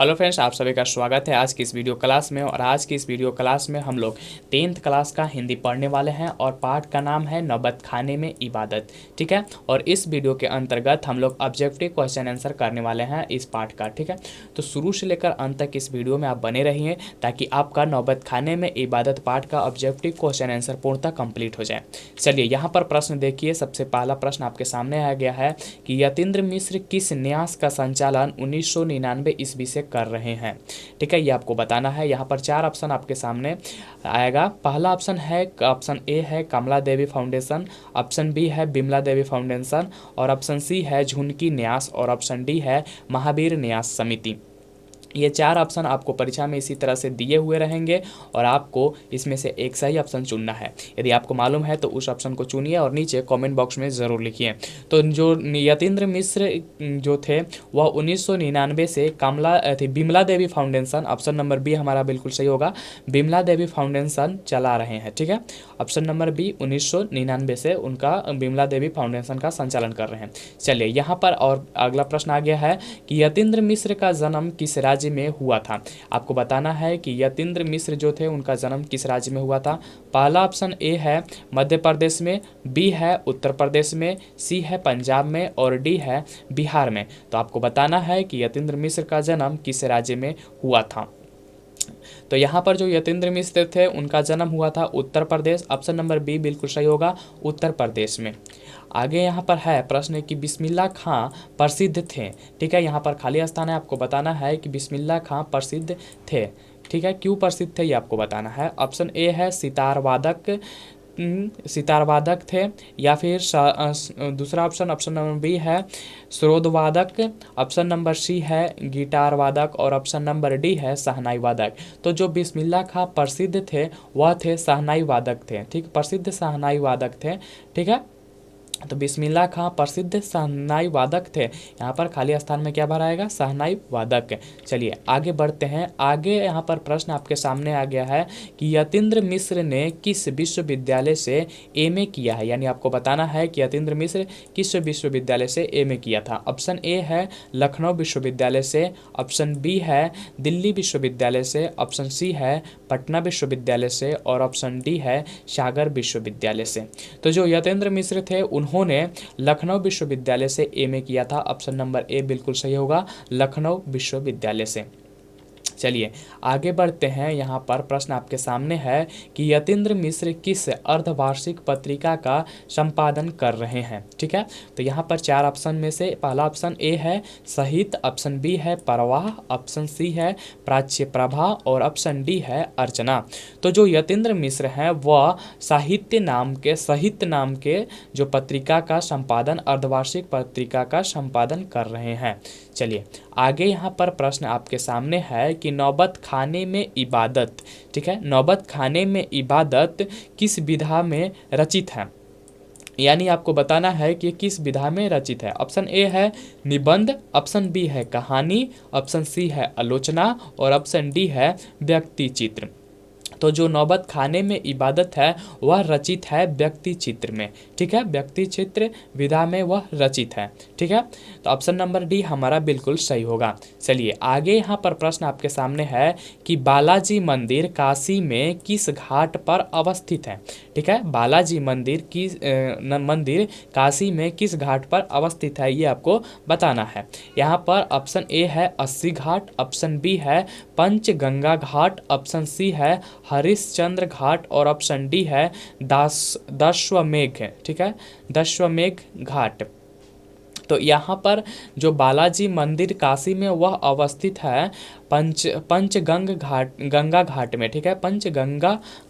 Hello friends, आप सभी का स्वागत है आज की इस वीडियो क्लास में। और आज की इस वीडियो क्लास में हम लोग 10th क्लास का हिंदी पढ़ने वाले हैं और पाठ का नाम है नौबत खाने में इबादत। ठीक है, और इस वीडियो के अंतर्गत हम लोग ऑब्जेक्टिव क्वेश्चन आंसर करने वाले हैं इस पाठ का। ठीक है, तो शुरू से लेकर अंत तक इस वीडियो में आप बने रहिए ताकि आपका नौबत खाने में इबादत पाठ का ऑब्जेक्टिव क्वेश्चन आंसर पूर्णतः कंप्लीट हो जाए। चलिए यहाँ पर प्रश्न देखिए। सबसे पहला प्रश्न आपके सामने आ गया है कि यतीन्द्र मिश्र किस न्यास का संचालन 1999 ईस्वी से कर रहे हैं। ठीक है, ये आपको बताना है। यहाँ पर 4 ऑप्शन आपके सामने आएगा। पहला ऑप्शन है, ऑप्शन ए है कमला देवी फाउंडेशन, ऑप्शन बी है बिमला देवी फाउंडेशन, और ऑप्शन सी है झुनकी न्यास, और ऑप्शन डी है महावीर न्यास समिति। ये 4 ऑप्शन आपको परीक्षा में इसी तरह से दिए हुए रहेंगे और आपको इसमें से एक सही ऑप्शन चुनना है। यदि आपको मालूम है तो उस ऑप्शन को चुनिए और नीचे कमेंट बॉक्स में ज़रूर लिखिए। तो जो यतीन्द्र मिश्र जो थे वह 1999 से बिमला देवी फाउंडेशन, ऑप्शन नंबर बी हमारा बिल्कुल सही होगा, बिमला देवी फाउंडेशन चला रहे हैं। ठीक है, ऑप्शन नंबर बी 1999 से उनका बिमला देवी फाउंडेशन का संचालन कर रहे हैं। चलिए यहाँ पर और अगला प्रश्न आ गया है कि यतीन्द्र मिश्र का जन्म किस राज्य में हुआ था। आपको बताना है कि यतीन्द्र मिश्र जो थे उनका जन्म किस राज्य में हुआ था। पहला ऑप्शन ए है मध्य प्रदेश में, बी है उत्तर प्रदेश में, सी है पंजाब में, और डी है बिहार में। तो आपको बताना है कि यतीन्द्र मिश्र का जन्म किस राज्य में हुआ था। तो यहाँ पर जो यतीन्द्र मिश्र थे उनका जन्म हुआ था Uttar Pradesh. Option number B बिल्कुल सही होगा, उत्तर प्रदेश में। आगे यहाँ पर है प्रश्न कि बिस्मिल्लाह खां प्रसिद्ध थे। ठीक है, यहाँ पर खाली स्थान है, आपको बताना है कि बिस्मिल्लाह खां प्रसिद्ध थे। ठीक है, क्यों प्रसिद्ध थे ये आपको बताना है। ऑप्शन ए है सितार वादक थे, या फिर दूसरा ऑप्शन नंबर बी है स्रोद वादक, ऑप्शन नंबर सी है गिटार वादक, और ऑप्शन नंबर डी है शहनाई वादक। तो जो बिस्मिल्लाह खां प्रसिद्ध थे वह थे शहनाई वादक थे। ठीक, प्रसिद्ध शहनाई वादक थे। ठीक है, तो बिस्मिल्लाह खां प्रसिद्ध शहनाई वादक थे। यहाँ पर खाली स्थान में क्या भरा आएगा, शहनाई वादक। चलिए आगे बढ़ते हैं। आगे यहाँ पर प्रश्न आपके सामने आ गया है कि यतीन्द्र मिश्र ने किस विश्वविद्यालय से एमए किया है। यानी आपको बताना है कि यतीन्द्र मिश्र किस विश्वविद्यालय से एमए किया था। ऑप्शन ए है लखनऊ विश्वविद्यालय से, ऑप्शन बी है दिल्ली विश्वविद्यालय से, ऑप्शन सी है पटना विश्वविद्यालय से, और ऑप्शन डी है सागर विश्वविद्यालय से। तो जो यतीन्द्र मिश्र थे उन्होंने लखनऊ विश्वविद्यालय से एमए किया था। ऑप्शन नंबर ए बिल्कुल सही होगा, लखनऊ विश्वविद्यालय से। चलिए आगे बढ़ते हैं। यहाँ पर प्रश्न आपके सामने है कि यतीन्द्र मिश्र किस अर्धवार्षिक पत्रिका का संपादन कर रहे हैं। ठीक है, तो यहाँ पर 4 ऑप्शन में से पहला ऑप्शन ए है साहित्य, ऑप्शन बी है प्रवाह, ऑप्शन सी है प्राच्य प्रभा, और ऑप्शन डी है अर्चना। तो जो यतीन्द्र मिश्र हैं वह साहित्य नाम के जो पत्रिका का संपादन, अर्धवार्षिक पत्रिका का संपादन कर रहे हैं। चलिए आगे यहाँ पर प्रश्न आपके सामने है कि नौबत खाने में इबादत, ठीक है, नौबत खाने में इबादत किस विधा में रचित है। यानी आपको बताना है कि किस विधा में रचित है। ऑप्शन ए है निबंध, ऑप्शन बी है कहानी, ऑप्शन सी है आलोचना, और ऑप्शन डी है व्यक्ति चित्र। तो जो नौबत खाने में इबादत है वह रचित है व्यक्ति चित्र में। ठीक है, व्यक्ति चित्र विधा में वह रचित है। ठीक है, तो ऑप्शन नंबर डी हमारा बिल्कुल सही होगा। चलिए आगे यहाँ पर प्रश्न आपके सामने है कि बालाजी मंदिर काशी में किस घाट पर अवस्थित है। ठीक है, बालाजी मंदिर मंदिर काशी में किस घाट पर अवस्थित है ये आपको बताना है। यहाँ पर ऑप्शन ए है 80 घाट, ऑप्शन बी है पंचगंगा घाट, ऑप्शन सी है हरिश्चंद्र घाट, और ऑप्शन डी है दशश्वमेध। ठीक है, दशश्वमेध घाट। तो यहाँ पर जो बालाजी मंदिर काशी में वह अवस्थित है गंगा घाट में। ठीक है,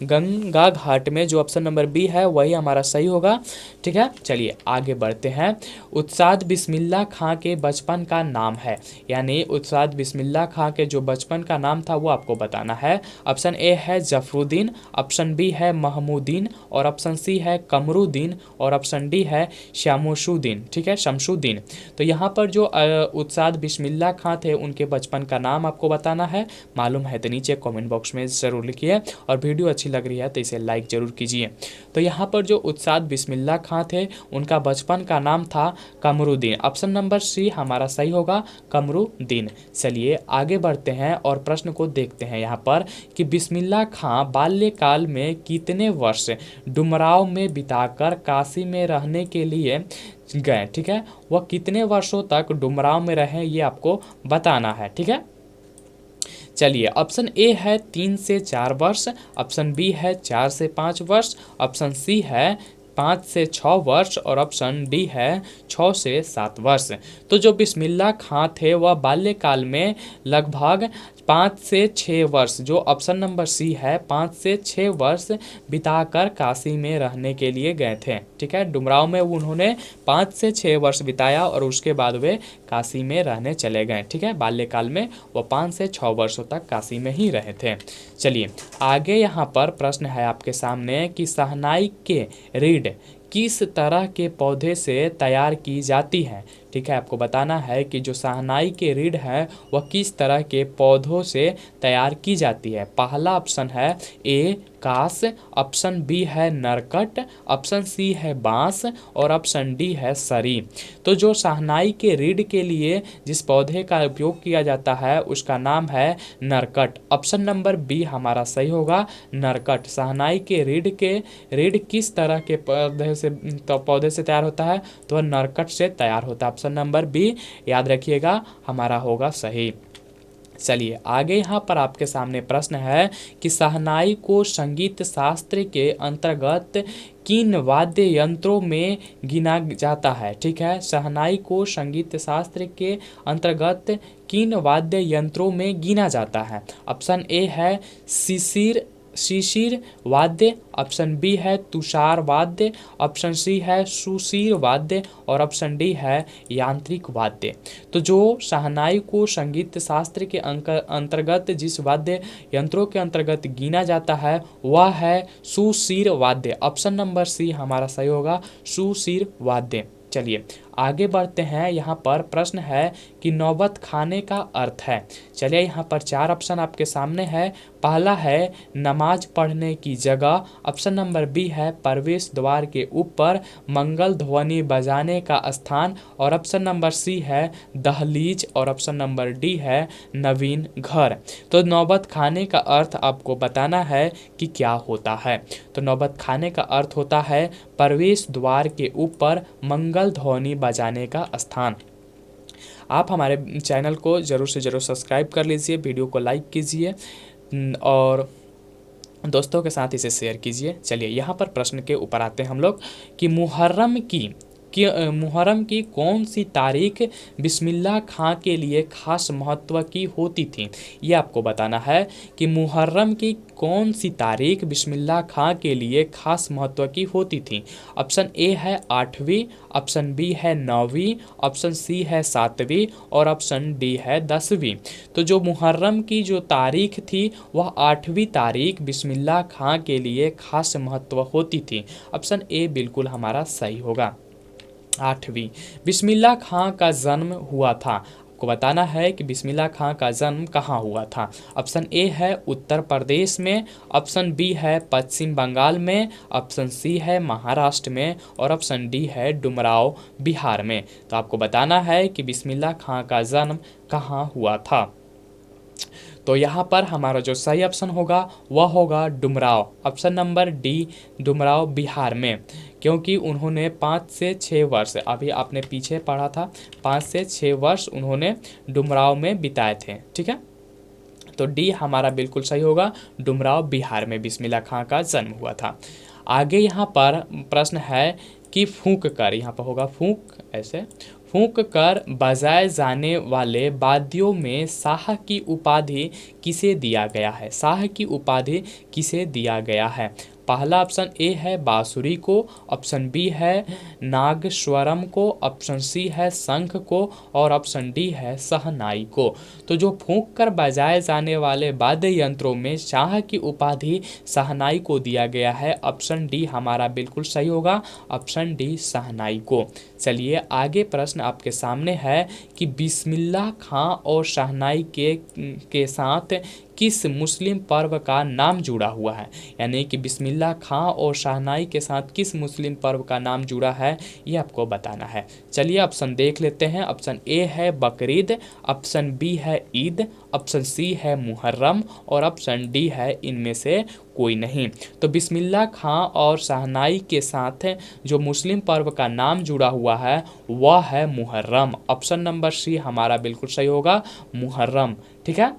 गंगा घाट में। जो ऑप्शन नंबर बी है वही हमारा सही होगा। ठीक है, चलिए आगे बढ़ते हैं। उस्ताद बिस्मिल्लाह खां के बचपन का नाम है। यानी उस्ताद बिस्मिल्लाह खां के जो बचपन का नाम था वो आपको बताना है। ऑप्शन ए है जफरुद्दीन, ऑप्शन बी है महमूदीन, और ऑप्शन सी है कमरुद्दीन, और ऑप्शन डी है शमशुद्दीन। ठीक है, शमशुद्दीन। कमरुद्दीन। तो यहाँ पर जो उस्ताद बिस्मिल्लाह खां थे उनके बचपन का नाम आपको बताना है। मालूम है तो नीचे कमेंट बॉक्स में ज़रूर लिखिए, और वीडियो अच्छी लग रही है तो इसे लाइक ज़रूर कीजिए। तो यहाँ पर जो उस्ताद बिस्मिल्लाह खां थे उनका बचपन का नाम था कमरुद्दीन। ऑप्शन नंबर सी हमारा सही होगा, कमरुद्दीन। चलिए आगे बढ़ते हैं और प्रश्न को देखते हैं यहाँ पर कि बिस्मिल्लाह खां बाल्यकाल में कितने वर्ष डुमराव में बिताकर काशी में रहने के लिए गए। ठीक है, वह कितने वर्षों तक डुमराव में रहे ये आपको बताना है। ठीक है, चलिए ऑप्शन ए है 3 से 4 वर्ष, ऑप्शन बी है 4 से 5 वर्ष, ऑप्शन सी है 5 से 6 वर्ष और ऑप्शन डी है 6 से 7 वर्ष। तो जो बिस्मिल्लाह खां थे वह बाल्यकाल में लगभग 5 से 6 वर्ष, जो ऑप्शन नंबर सी है 5 से 6 वर्ष बिताकर काशी में रहने के लिए गए थे। ठीक है, डुमराव में उन्होंने 5 से 6 वर्ष बिताया और उसके बाद वे काशी में रहने चले गए। ठीक है, बाल्यकाल में वो 5 से 6 वर्षों तक काशी में ही रहे थे। चलिए आगे यहाँ पर प्रश्न है आपके सामने कि शहनाई के रीढ़ किस तरह के पौधे से तैयार की जाती है। ठीक है, आपको बताना है कि जो शहनाई के रीढ़ है वह किस तरह के पौधों से तैयार की जाती है। पहला ऑप्शन है ए कास, ऑप्शन बी है नरकट, ऑप्शन सी है बांस और ऑप्शन डी है सरी। तो जो शहनाई के रीढ़ के लिए जिस पौधे का उपयोग किया जाता है उसका नाम है नरकट। ऑप्शन नंबर बी हमारा सही होगा, नरकट। शहनाई के रीढ़ किस तरह के पौधे से तैयार होता है, तो वह नरकट से तैयार होता है। ऑप्शन नंबर बी याद रखिएगा हमारा होगा सही। चलिए आगे यहाँ पर आपके सामने प्रश्न है कि शहनाई को संगीत शास्त्र के अंतर्गत किन वाद्य यंत्रों में गिना जाता है। ठीक है, शहनाई को संगीत शास्त्र के अंतर्गत किन वाद्य यंत्रों में गिना जाता है। ऑप्शन ए है शिशिर वाद्य, ऑप्शन बी है तुषार वाद्य, ऑप्शन सी है सुशीर वाद्य और ऑप्शन डी है यांत्रिक वाद्य। तो जो शहनाई को संगीत शास्त्र के अंतर्गत जिस वाद्य यंत्रों के अंतर्गत गिना जाता है वह है सुशीर वाद्य। ऑप्शन नंबर सी हमारा सही होगा, सुशीर वाद्य। चलिए आगे बढ़ते हैं। यहाँ पर प्रश्न है कि नौबत खाने का अर्थ है। चलिए यहाँ पर 4 ऑप्शन आपके सामने है। पहला है नमाज पढ़ने की जगह, ऑप्शन नंबर बी है प्रवेश द्वार के ऊपर मंगल ध्वनि बजाने का स्थान और ऑप्शन नंबर सी है दहलीज और ऑप्शन नंबर डी है नवीन घर। तो नौबत खाने का अर्थ आपको बताना है कि क्या होता है। तो नौबत खाने का अर्थ होता है प्रवेश द्वार के ऊपर मंगल ध्वनि बजाने का स्थान। आप हमारे चैनल को ज़रूर से ज़रूर सब्सक्राइब कर लीजिए, वीडियो को लाइक कीजिए और दोस्तों के साथ इसे शेयर कीजिए। चलिए यहाँ पर प्रश्न के ऊपर आते हैं हम लोग कि मुहर्रम की कौन सी तारीख बिस्मिल्लाह खां के लिए खास महत्व की होती थी। ये आपको बताना है कि मुहर्रम की कौन सी तारीख बिस्मिल्लाह खां के लिए खास महत्व की होती थी। ऑप्शन ए है 8वीं, ऑप्शन बी है 9वीं, ऑप्शन सी है 7वीं और ऑप्शन डी है 10वीं। तो जो मुहर्रम की जो तारीख थी वह 8वीं तारीख बिस्मिल्लाह खां के लिए खास महत्व होती थी। ऑप्शन ए बिल्कुल हमारा सही होगा, 8वीं। बिस्मिल्लाह खां का जन्म हुआ था। आपको बताना है कि बिस्मिल्लाह खां का जन्म कहाँ हुआ था। ऑप्शन ए है उत्तर प्रदेश में, ऑप्शन बी है पश्चिम बंगाल में, ऑप्शन सी है महाराष्ट्र में और ऑप्शन डी है डुमराव बिहार में। तो आपको बताना है कि बिस्मिल्लाह खां का जन्म कहाँ हुआ था। तो यहाँ पर हमारा जो सही ऑप्शन होगा वह होगा Dumraon, option number D Dumraon Bihar में, क्योंकि उन्होंने 5 से 6 वर्ष, अभी आपने पीछे पढ़ा था 5 से 6 वर्ष उन्होंने डुमराव में बिताए थे। ठीक है, तो डी हमारा बिल्कुल सही होगा, डुमराव बिहार में बिस्मिल्लाह खां का जन्म हुआ था। आगे यहाँ पर प्रश्न है कि फूंक कर, यहाँ पर होगा फूंक, ऐसे फूंक कर बजाए जाने वाले वाद्यों में शाह की उपाधि किसे दिया गया है। शाह की उपाधि किसे दिया गया है। पहला ऑप्शन ए है बांसुरी को, ऑप्शन बी है नागस्वरम को, ऑप्शन सी है शंख को और ऑप्शन डी है शहनाई को। तो जो फूंक कर बजाए जाने वाले वाद्य यंत्रों में शाह की उपाधि शहनाई को दिया गया है। ऑप्शन डी हमारा बिल्कुल सही होगा, ऑप्शन डी शहनाई को। चलिए आगे प्रश्न आपके सामने है कि बिस्मिल्लाह खां और शहनाई के साथ किस मुस्लिम पर्व का नाम जुड़ा हुआ है। यानी कि बिस्मिल्लाह खां और शहनाई के साथ किस मुस्लिम पर्व का नाम जुड़ा है, ये आपको बताना है। चलिए ऑप्शन देख लेते हैं। ऑप्शन ए है बकरीद, ऑप्शन बी है ईद, ऑप्शन सी है मुहर्रम और ऑप्शन डी है इनमें से कोई नहीं। तो बिस्मिल्लाह खां और शहनाई के साथ जो मुस्लिम पर्व का नाम जुड़ा हुआ है वह है मुहर्रम। ऑप्शन नंबर सी हमारा बिल्कुल सही होगा, मुहर्रम। ठीक है,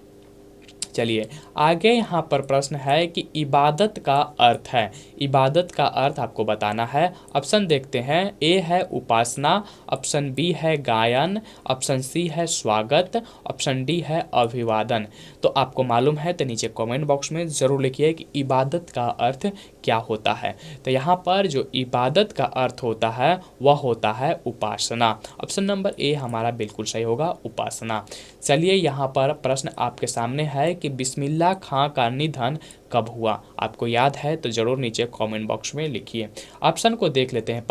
चलिए आगे यहाँ पर प्रश्न है कि इबादत का अर्थ है। इबादत का अर्थ आपको बताना है। ऑप्शन देखते हैं। ए है उपासना, ऑप्शन बी है गायन, ऑप्शन सी है स्वागत, ऑप्शन डी है अभिवादन। तो आपको मालूम है तो नीचे कमेंट बॉक्स में ज़रूर लिखिए कि इबादत का अर्थ क्या होता है। तो यहाँ पर जो इबादत का अर्थ होता है वह होता है उपासना। ऑप्शन नंबर ए हमारा बिल्कुल सही होगा, उपासना। चलिए यहाँ पर प्रश्न आपके सामने है कि बिस्मिल्लाह खां का निधन कब हुआ। आपको याद है तो ज़रूर नीचे कमेंट बॉक्स में लिखिए। ऑप्शन को देख लेते हैं।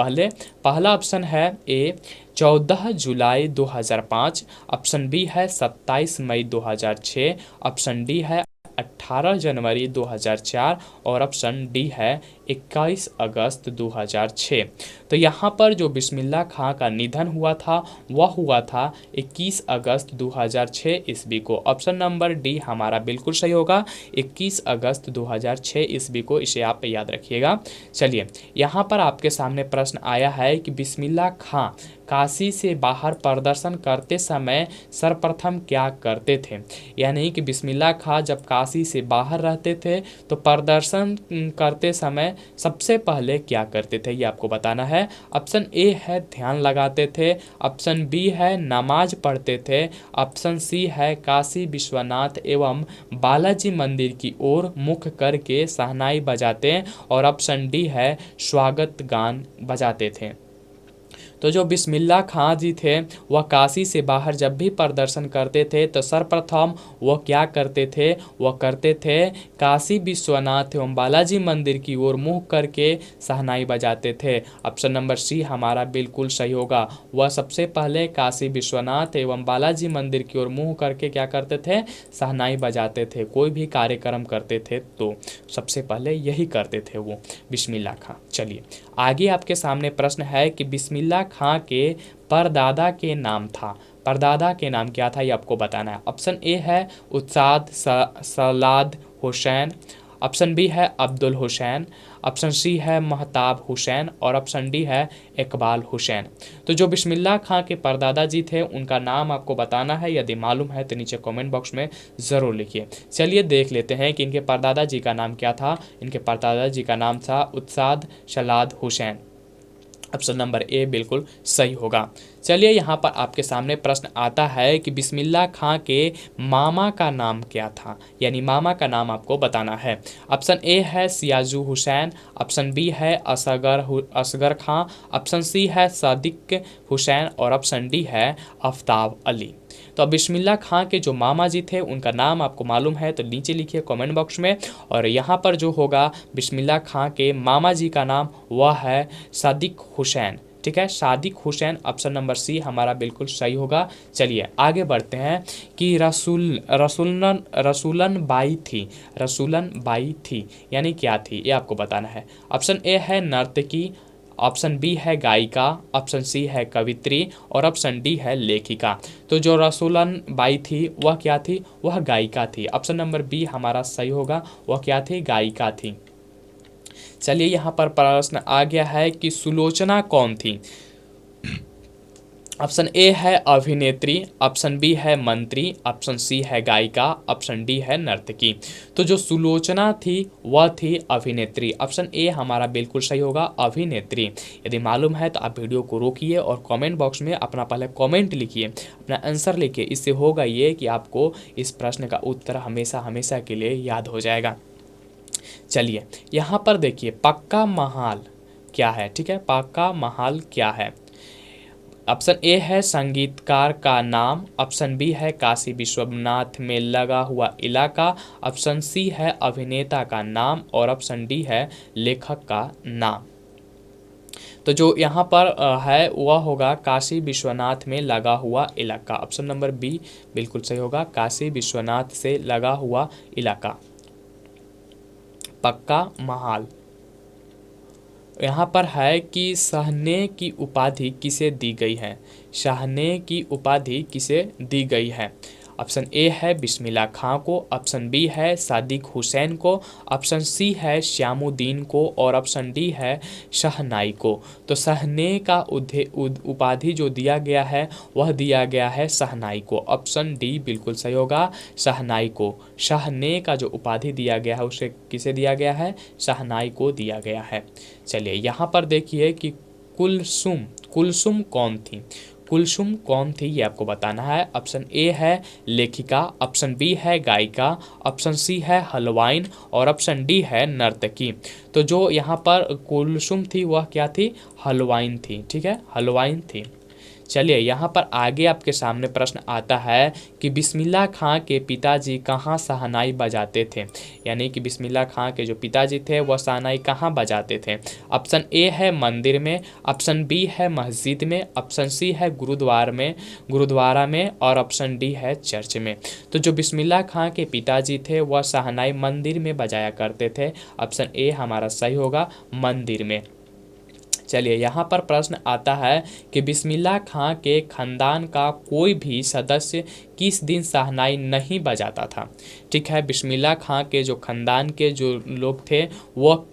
पहला ऑप्शन है ए 14 जुलाई 2005, ऑप्शन बी है 27 मई 2006, ऑप्शन डी है 18 जनवरी 2004 और ऑप्शन डी है 21 अगस्त 2006। तो यहाँ पर जो बिस्मिल्लाह खां का निधन हुआ था वह हुआ था 21 अगस्त 2006 ईस्वी को। ऑप्शन नंबर डी हमारा बिल्कुल सही होगा, 21 अगस्त 2006 ईस्वी को। इसे आप याद रखिएगा। चलिए यहाँ पर आपके सामने प्रश्न आया है कि बिस्मिल्लाह खां काशी से बाहर प्रदर्शन करते समय सर्वप्रथम क्या करते थे। यानी कि बिस्मिल्लाह खां जब काशी से बाहर रहते थे तो प्रदर्शन करते समय सबसे पहले क्या करते थे, ये आपको बताना है। ऑप्शन ए है ध्यान लगाते थे, ऑप्शन बी है नमाज पढ़ते थे, ऑप्शन सी है काशी विश्वनाथ एवं बालाजी मंदिर की ओर मुख करके शहनाई बजाते और ऑप्शन डी है स्वागत गान बजाते थे। तो जो बिस्मिल्लाह खां जी थे वह काशी से बाहर जब भी प्रदर्शन करते थे तो सर्वप्रथम वह क्या करते थे, वह करते थे काशी विश्वनाथ एवं बालाजी मंदिर की ओर मुँह करके शहनाई बजाते थे। ऑप्शन नंबर सी हमारा बिल्कुल सही होगा। वह सबसे पहले काशी विश्वनाथ एवं बालाजी मंदिर की ओर मुँह करके क्या करते थे, शहनाई बजाते थे। कोई भी कार्यक्रम करते थे तो सबसे पहले यही करते थे वो बिस्मिल्लाह खां। चलिए आगे आपके सामने प्रश्न है कि बिस्मिल्लाह खां के परदादा के नाम था। परदादा के नाम क्या था ये आपको बताना है। ऑप्शन ए है उस्ताद सलाद हुसैन, ऑप्शन बी है अब्दुल हुसैन, ऑप्शन सी है महताब हुसैन और ऑप्शन डी है इकबाल हुसैन। तो जो बिस्मिल्लाह खां के परदादा जी थे उनका नाम आपको बताना है। यदि मालूम है तो नीचे कमेंट बॉक्स में ज़रूर लिखिए। चलिए देख लेते हैं कि इनके परदादा जी का नाम क्या था। इनके परदादा जी का नाम था उस्ताद सलाद हुसैन। ऑप्शन नंबर ए बिल्कुल सही होगा। चलिए यहाँ पर आपके सामने प्रश्न आता है कि बिस्मिल्लाह खां के मामा का नाम क्या था। यानी मामा का नाम आपको बताना है। ऑप्शन ए है सियाजू हुसैन, ऑप्शन बी है असगर खां, ऑप्शन सी है सादिक हुसैन और ऑप्शन डी है आफ्ताब अली। तो अब बिस्मिल्लाह खां के जो मामा जी थे उनका नाम आपको मालूम है तो नीचे लिखिए कमेंट बॉक्स में। और यहाँ पर जो होगा बिस्मिल्लाह खां के मामा जी का नाम वह है सादिक हुसैन। ठीक है, Sadiq Hussain. Option number C हमारा बिल्कुल सही होगा। चलिए आगे बढ़ते हैं कि रसूलन बाई थी। रसूलन बाई थी यानी क्या थी ये आपको बताना है। ऑप्शन ए है नर्तकी, ऑप्शन बी है गायिका, ऑप्शन सी है कवित्री और ऑप्शन डी है लेखिका। तो जो रसूलन बाई थी वह क्या थी, वह गायिका थी। ऑप्शन नंबर बी हमारा सही होगा, वह क्या थी, गायिका थी। चलिए यहाँ पर प्रश्न आ गया है कि सुलोचना कौन थी। ऑप्शन ए है अभिनेत्री, ऑप्शन बी है मंत्री, ऑप्शन सी है गायिका, ऑप्शन डी है नर्तकी। तो जो सुलोचना थी वह थी अभिनेत्री। ऑप्शन ए हमारा बिल्कुल सही होगा, अभिनेत्री। यदि मालूम है तो आप वीडियो को रोकिए और कमेंट बॉक्स में अपना पहले कमेंट लिखिए, अपना आंसर लिखिए। इससे होगा ये कि आपको इस प्रश्न का उत्तर हमेशा हमेशा के लिए याद हो जाएगा। चलिए यहाँ पर देखिए पक्का महाल क्या है, ठीक है, पक्का महाल क्या है। ऑप्शन ए है संगीतकार का नाम, ऑप्शन बी है काशी विश्वनाथ में लगा हुआ इलाका, ऑप्शन सी है अभिनेता का नाम और ऑप्शन डी है लेखक का नाम। तो जो यहाँ पर है वह होगा काशी विश्वनाथ में लगा हुआ इलाका। ऑप्शन नंबर बी बिल्कुल सही होगा, काशी विश्वनाथ से लगा हुआ इलाका, पक्का महाल। यहाँ पर है कि सहने की उपाधि किसे दी गई है, शाहने की उपाधि किसे दी गई है। ऑप्शन ए है बिस्मिल्लाह खां को, ऑप्शन बी है सादिक हुसैन को, ऑप्शन सी है श्यामुद्दीन को और ऑप्शन डी है शहनाई को। तो सहने का उपाधि जो दिया गया है वह दिया गया है शहनाई को। ऑप्शन डी बिल्कुल सही होगा, शहनाई को। शहने का जो उपाधि दिया गया है उसे किसे दिया गया है, शहनाई को दिया गया है। चलिए यहाँ पर देखिए कि कुलसुम कौन थी, कुलसुम कौन थी ये आपको बताना है। ऑप्शन ए है लेखिका, ऑप्शन बी है गायिका, ऑप्शन सी है हलवाइन और ऑप्शन डी है नर्तकी। तो जो यहाँ पर कुलसुम थी वह क्या थी, हलवाइन थी, ठीक है, हलवाइन थी। चलिए यहाँ पर आगे आपके सामने प्रश्न आता है कि बिस्मिल्लाह खां के पिताजी कहाँ शहनाई बजाते थे, यानी कि बिस्मिल्लाह खां के जो पिताजी थे वह शहनाई कहाँ बजाते थे। ऑप्शन ए है मंदिर में, ऑप्शन बी है मस्जिद में, ऑप्शन सी है गुरुद्वारा में और ऑप्शन डी है चर्च में। तो जो बिस्मिल्लाह खां के पिताजी थे वह शहनाई मंदिर में बजाया करते थे। ऑप्शन ए हमारा सही होगा, मंदिर में। चलिए यहाँ पर प्रश्न आता है कि बिस्मिल्लाह खां के खानदान का कोई भी सदस्य किस दिन शहनाई नहीं बजाता था। ठीक है, बिस्मिल्लाह खां के जो खानदान के जो लोग थे वह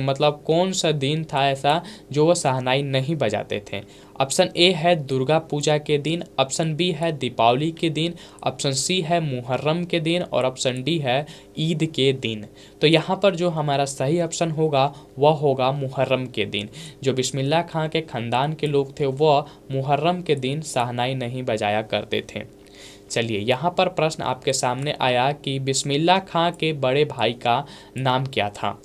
मतलब कौन सा दिन था ऐसा जो वह शहनाई नहीं बजाते थे। ऑप्शन ए है दुर्गा पूजा के दिन, ऑप्शन बी है दीपावली के दिन, ऑप्शन सी है मुहर्रम के दिन और ऑप्शन डी है ईद के दिन। तो यहाँ पर जो हमारा सही ऑप्शन होगा वह होगा मुहर्रम के दिन। जो बिस्मिल्लाह खां के खानदान के लोग थे वह मुहर्रम के दिन शहनाई नहीं बजाया करते थे। चलिए यहाँ पर प्रश्न आपके सामने आया कि बिस्मिल्लाह खां के बड़े भाई का नाम क्या था।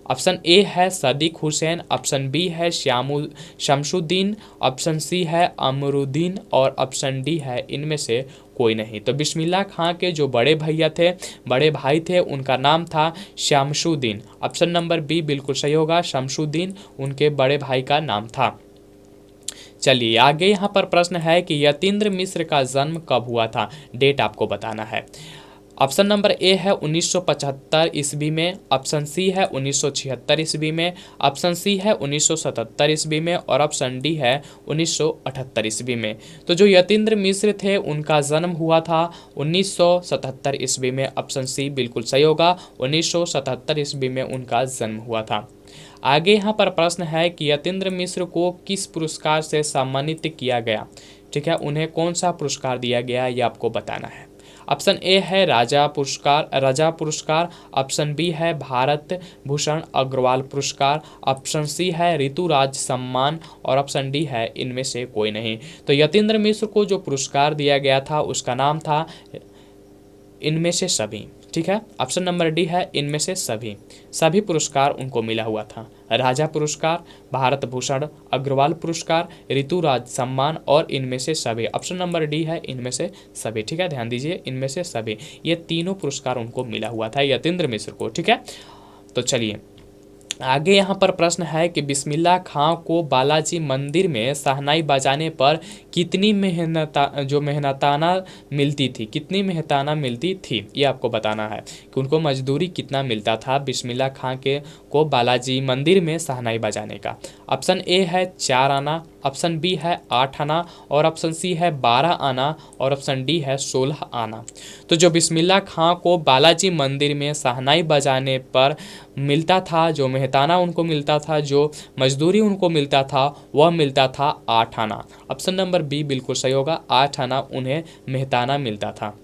ऑप्शन ए है सदीक हुसैन, ऑप्शन बी है शमशुद्दीन, ऑप्शन सी है अमरुद्दीन और ऑप्शन डी है इनमें से कोई नहीं। तो बिस्मिल्लाह खां के जो बड़े भाई थे उनका नाम था शमशुद्दीन। ऑप्शन नंबर बी बिल्कुल सही होगा, शमशुद्दीन उनके बड़े भाई का नाम था। चलिए आगे यहाँ पर प्रश्न है कि यतीन्द्र मिश्र का जन्म कब हुआ था, डेट आपको बताना है। ऑप्शन नंबर ए है 1975 ईस्वी में, ऑप्शन सी है 1976 ईस्वी में, ऑप्शन सी है 1977 ईस्वी में और ऑप्शन डी है 1978 ईस्वी में। तो जो यतीन्द्र मिश्र थे उनका जन्म हुआ था 1977 ईस्वी में। ऑप्शन सी बिल्कुल सही होगा, 1977 ईस्वी में उनका जन्म हुआ था। आगे यहाँ पर प्रश्न है कि यतीन्द्र मिश्र को किस पुरस्कार से सम्मानित किया गया। ठीक है, उन्हें कौन सा पुरस्कार दिया गया ये आपको बताना है। ऑप्शन ए है राजा पुरस्कार, ऑप्शन बी है भारत भूषण अग्रवाल पुरस्कार, ऑप्शन सी है ऋतुराज सम्मान और ऑप्शन डी है इनमें से कोई नहीं। तो यतीन्द्र मिश्र को जो पुरस्कार दिया गया था उसका नाम था इनमें से सभी। ठीक है, ऑप्शन नंबर डी है इनमें से सभी पुरस्कार उनको मिला हुआ था। राजा पुरस्कार, भारत भूषण अग्रवाल पुरस्कार, ऋतुराज सम्मान और इनमें से सभी। ऑप्शन नंबर डी है इनमें से सभी। ठीक है, ध्यान दीजिए, इनमें से सभी, ये तीनों पुरस्कार उनको मिला हुआ था यतीन्द्र मिश्र को। ठीक है, तो चलिए आगे यहाँ पर प्रश्न है कि बिस्मिल्लाह खां को बालाजी मंदिर में शहनाई बजाने पर कितनी मेहनताना मिलती थी, ये आपको बताना है कि उनको मजदूरी कितना मिलता था बिस्मिल्लाह खां को बालाजी मंदिर में शहनाई बजाने का। ऑप्शन ए है 4 आना, ऑप्शन बी है 8 आना और ऑप्शन सी है 12 आना और ऑप्शन डी है 16 आना। तो जो बिस्मिल्लाह खां को बालाजी मंदिर में शहनाई बजाने पर मिलता था, जो मेहताना उनको मिलता था, जो मजदूरी उनको मिलता था वह मिलता था 8 आना। ऑप्शन नंबर बी बिल्कुल सही होगा, 8 आना उन्हें मेहताना मिलता था।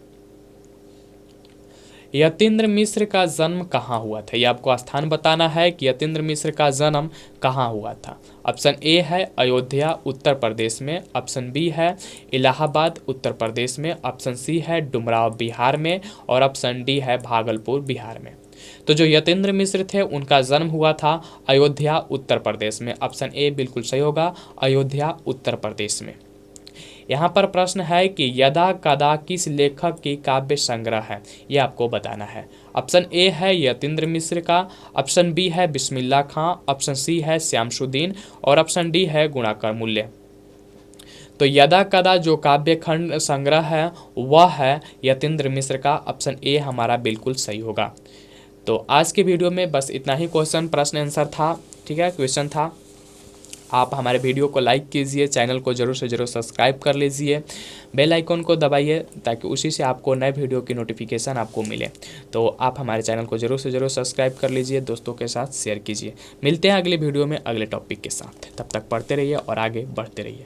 यतीन्द्र मिश्र का जन्म कहाँ हुआ था, ये आपको स्थान बताना है कि यतीन्द्र मिश्र का जन्म कहाँ हुआ था। ऑप्शन ए है अयोध्या उत्तर प्रदेश में, ऑप्शन बी है इलाहाबाद उत्तर प्रदेश में, ऑप्शन सी है डुमराव बिहार में और ऑप्शन डी है भागलपुर बिहार में। तो जो यतीन्द्र मिश्र थे उनका जन्म हुआ था अयोध्या उत्तर प्रदेश में। ऑप्शन ए बिल्कुल सही होगा, अयोध्या उत्तर प्रदेश में। यहाँ पर प्रश्न है कि यदा कदा किस लेखक की काव्य संग्रह है, ये आपको बताना है। ऑप्शन ए है यतीन्द्र मिश्र का, ऑप्शन बी है बिस्मिल्लाह खां, ऑप्शन सी है श्यामसुदीन और ऑप्शन डी है गुणाकर मूल्य। तो यदा कदा जो काव्य खंड संग्रह है वह है यतीन्द्र मिश्र का। ऑप्शन ए हमारा बिल्कुल सही होगा। तो आज के वीडियो में बस इतना ही क्वेश्चन प्रश्न आंसर था, ठीक है, क्वेश्चन था। आप हमारे वीडियो को लाइक कीजिए, चैनल को जरूर से जरूर सब्सक्राइब कर लीजिए, बेल आइकन को दबाइए ताकि उसी से आपको नए वीडियो की नोटिफिकेशन आपको मिले। तो आप हमारे चैनल को जरूर से जरूर सब्सक्राइब कर लीजिए, दोस्तों के साथ शेयर कीजिए। मिलते हैं अगले वीडियो में अगले टॉपिक के साथ, तब तक पढ़ते रहिए और आगे बढ़ते रहिए।